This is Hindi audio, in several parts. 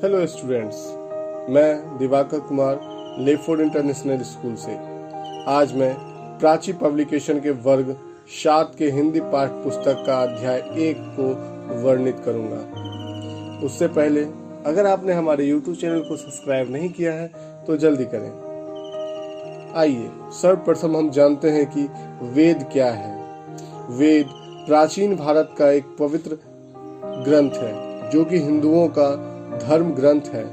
हेलो स्टूडेंट्स, मैं दिवाकर कुमार लेफोर्ड इंटरनेशनल स्कूल से। आज मैं प्राची पब्लिकेशन के वर्ग 7 के हिंदी पाठ पुस्तक का अध्याय 1 को वर्णित करूंगा। उससे पहले अगर आपने हमारे YouTube चैनल को सब्सक्राइब नहीं किया है तो जल्दी करें। आइए सर्वप्रथम हम जानते हैं कि वेद क्या है। वेद प्राचीन भारत का एक पवित्र ग्रंथ है जो कि हिंदुओं का धर्म ग्रंथ है।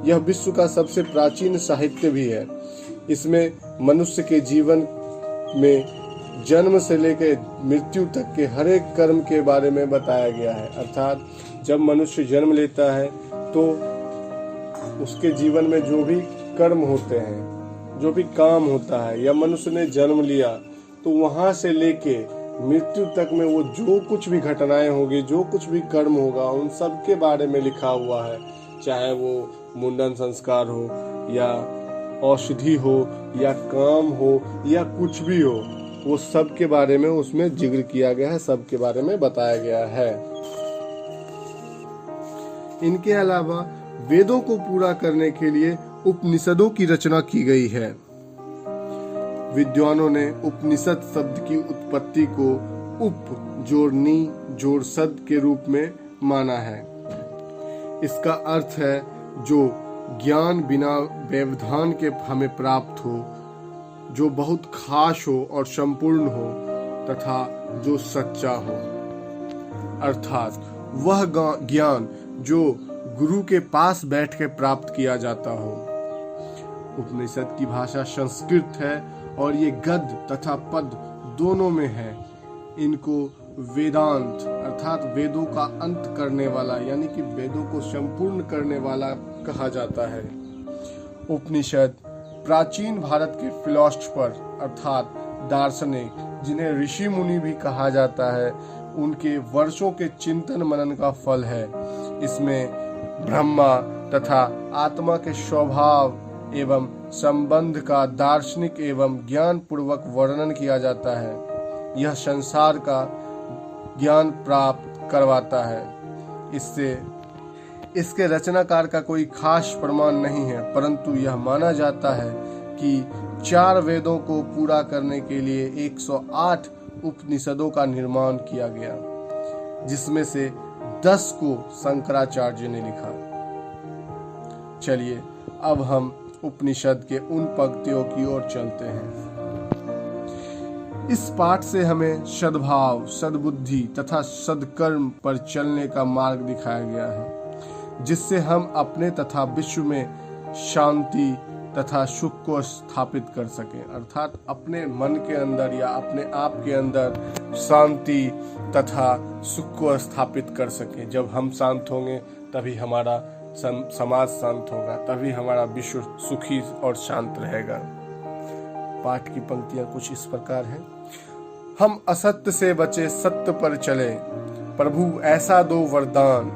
यह विश्व का सबसे प्राचीन साहित्य भी है। इसमें मनुष्य के जीवन में जन्म से लेकर मृत्यु तक के हर एक कर्म के बारे में बताया गया है। अर्थात जब मनुष्य जन्म लेता है तो उसके जीवन में जो भी कर्म होते हैं, जो भी काम होता है, या मनुष्य ने जन्म लिया तो वहां से लेके मृत्यु तक में वो जो कुछ भी घटनाएं होगी, जो कुछ भी कर्म होगा, उन सब के बारे में लिखा हुआ है। चाहे वो मुंडन संस्कार हो, या औषधि हो, या काम हो, या कुछ भी हो, वो सब के बारे में उसमें जिक्र किया गया है, सब के बारे में बताया गया है। इनके अलावा वेदों को पूरा करने के लिए उपनिषदों की रचना की गई है। विद्वानों ने उपनिषद शब्द की उत्पत्ति को उप जोड़ नी जोड़ सद के रूप में माना है। इसका अर्थ है जो ज्ञान बिना व्यवधान के हमें प्राप्त हो, जो बहुत खास हो और संपूर्ण हो, तथा जो सच्चा हो। अर्थात वह ज्ञान जो गुरु के पास बैठ के प्राप्त किया जाता हो। उपनिषद की भाषा संस्कृत है और ये गद्य तथा पद दोनों में है। इनको वेदांत अर्थात वेदों का अंत करने वाला, यानी कि वेदों को संपूर्ण करने वाला कहा जाता है। उपनिषद प्राचीन भारत के फिलोसफर अर्थात दार्शनिक, जिन्हें ऋषि मुनि भी कहा जाता है, उनके वर्षों के चिंतन मनन का फल है। इसमें ब्रह्मा तथा आत्मा के स्वभाव एवं संबंध का दार्शनिक एवं ज्ञान पूर्वक वर्णन किया जाता है। यह संसार का ज्ञान प्राप्त करवाता है। इसके रचनाकार का कोई खास प्रमाण नहीं है, परंतु यह माना जाता है कि 4 वेदों को पूरा करने के लिए 108 उपनिषदों का निर्माण किया गया, जिसमें से 10 को शंकराचार्य ने लिखा। चलिए अब हम उपनिषद के उन पंक्तियों की ओर चलते हैं। इस पाठ से हमें सद्भाव, सद्बुद्धि तथा सद्कर्म पर चलने का मार्ग दिखाया गया है, जिससे हम अपने तथा विश्व में शांति तथा सुख को स्थापित कर सकें। अर्थात अपने मन के अंदर या अपने आप के अंदर शांति तथा सुख को स्थापित कर सकें। जब हम शांत होंगे तभी हमारा समाज शांत होगा, तभी हमारा विश्व सुखी और शांत रहेगा। पाठ की पंक्तियां कुछ इस प्रकार हैं। हम असत्य से बचे, सत्य पर चले, प्रभु ऐसा दो वरदान,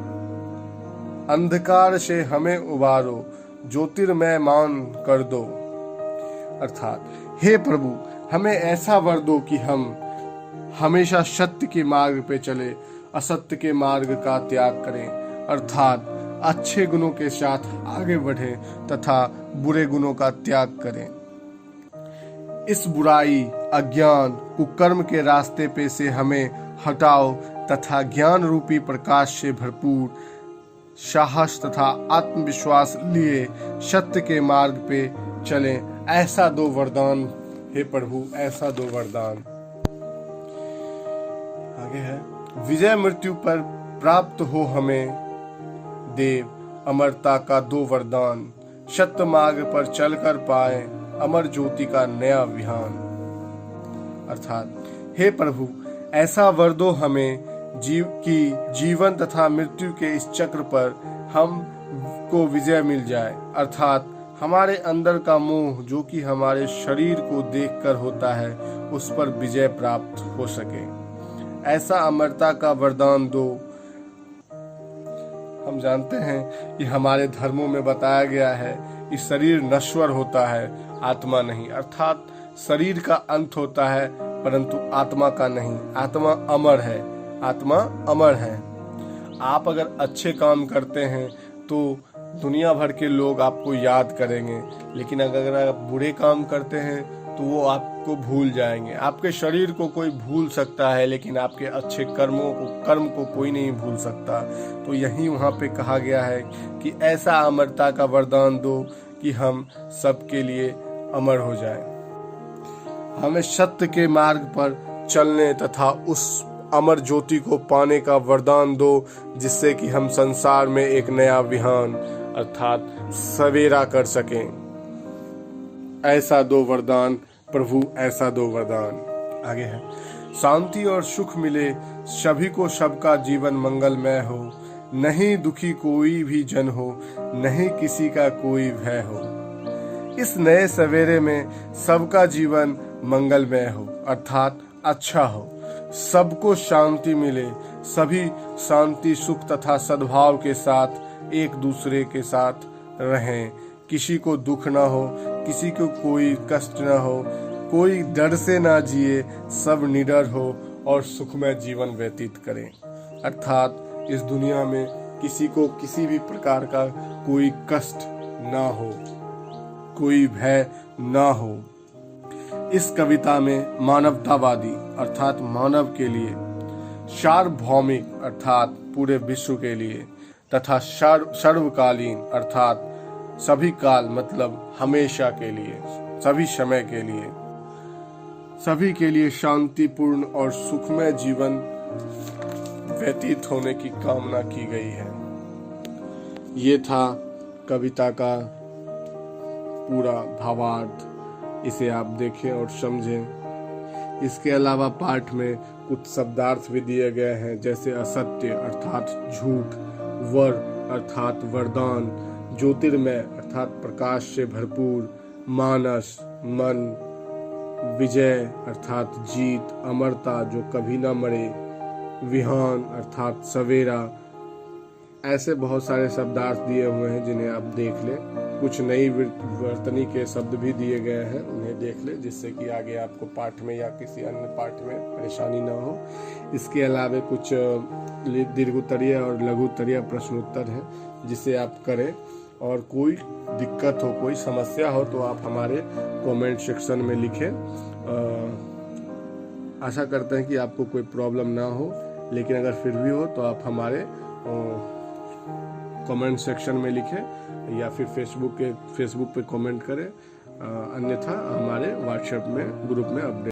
अंधकार से हमें उबारो, ज्योतिर्मय मान कर दो। अर्थात हे प्रभु, हमें ऐसा वर दो कि हम हमेशा सत्य के मार्ग पे चले, असत्य के मार्ग का त्याग करें। अर्थात अच्छे गुणों के साथ आगे बढ़ें तथा बुरे गुणों का त्याग करें। इस बुराई, अज्ञान, कुकर्म के रास्ते पे से हमें हटाओ तथा ज्ञान रूपी प्रकाश से भरपूर साहस तथा आत्मविश्वास लिए सत्य के मार्ग पे चलें। ऐसा दो वरदान हे प्रभु, ऐसा दो वरदान। आगे है, विजय मृत्यु पर प्राप्त हो हमें देव, अमरता का दो वरदान, सत्य मार्ग पर चलकर पाए अमर ज्योति का नया विहान। अर्थात हे प्रभु, ऐसा वर दो हमें जीवन तथा मृत्यु के इस चक्र पर हम को विजय मिल जाए। अर्थात हमारे अंदर का मोह, जो कि हमारे शरीर को देखकर होता है, उस पर विजय प्राप्त हो सके। ऐसा अमरता का वरदान दो। हम जानते हैं कि हमारे धर्मों में बताया गया है कि शरीर नश्वर होता है, आत्मा नहीं। अर्थात शरीर का अंत होता है परंतु आत्मा का नहीं। आत्मा अमर है, आत्मा अमर है। आप अगर अच्छे काम करते हैं तो दुनिया भर के लोग आपको याद करेंगे, लेकिन अगर आप बुरे काम करते हैं तो वो आपको भूल जाएंगे। आपके शरीर को कोई भूल सकता है, लेकिन आपके अच्छे कर्म को कोई नहीं भूल सकता। तो यही वहाँ पे कहा गया है कि ऐसा अमरता का वरदान दो कि हम सबके लिए अमर हो जाएं। हमें सत्य के मार्ग पर चलने तथा उस अमर ज्योति को पाने का वरदान दो, जिससे कि हम संसार में एक नया विहान अर्थात सवेरा कर सकें। ऐसा दो वरदान प्रभु, ऐसा दो वरदान। आगे है, शांति और सुख मिले सभी को, सबका जीवन मंगलमय हो, नहीं दुखी कोई भी जन हो, नहीं किसी का कोई भय हो। इस नए सवेरे में सबका जीवन मंगलमय हो अर्थात अच्छा हो, सबको शांति मिले, सभी शांति सुख तथा सद्भाव के साथ एक दूसरे के साथ रहें, किसी को दुख ना हो, किसी को कोई कष्ट ना हो, कोई डर से ना जिए, सब निडर हो और सुखमय जीवन व्यतीत करें। अर्थात इस दुनिया में किसी को किसी भी प्रकार का कोई कष्ट ना हो, कोई भय ना हो। इस कविता में मानवतावादी अर्थात मानव के लिए, सार्वभौमिक अर्थात पूरे विश्व के लिए, तथा सर्वकालीन अर्थात सभी काल मतलब हमेशा के लिए, सभी समय के लिए, सभी के लिए शांतिपूर्ण और सुखमय जीवन व्यतीत होने की कामना की गई है। ये था कविता का पूरा भावार्थ। इसे आप देखें और समझें। इसके अलावा पाठ में कुछ शब्दार्थ भी दिए गए हैं, जैसे असत्य अर्थात झूठ, वर अर्थात वरदान, ज्योतिर्मय अर्थात प्रकाश से भरपूर, मानस मन, विजय अर्थात जीत, अमरता जो कभी न मरे, विहान अर्थात सवेरा। ऐसे बहुत सारे शब्दार्थ दिए हुए हैं जिन्हें आप देख लें। कुछ नई वर्तनी के शब्द भी दिए गए हैं, उन्हें देख लें, जिससे कि आगे आपको पाठ में या किसी अन्य पाठ में परेशानी ना हो। इसके अलावा कुछ दीर्घोत्तरीय और लघुत्तरीय प्रश्नोत्तर हैं, जिसे आप करें। और कोई दिक्कत हो, कोई समस्या हो तो आप हमारे कमेंट सेक्शन में लिखें। आशा करते हैं कि आपको कोई प्रॉब्लम ना हो, लेकिन अगर फिर भी हो तो आप हमारे कमेंट सेक्शन में लिखें या फिर फेसबुक पे कमेंट करें, अन्यथा हमारे व्हाट्सएप में ग्रुप में अपडेट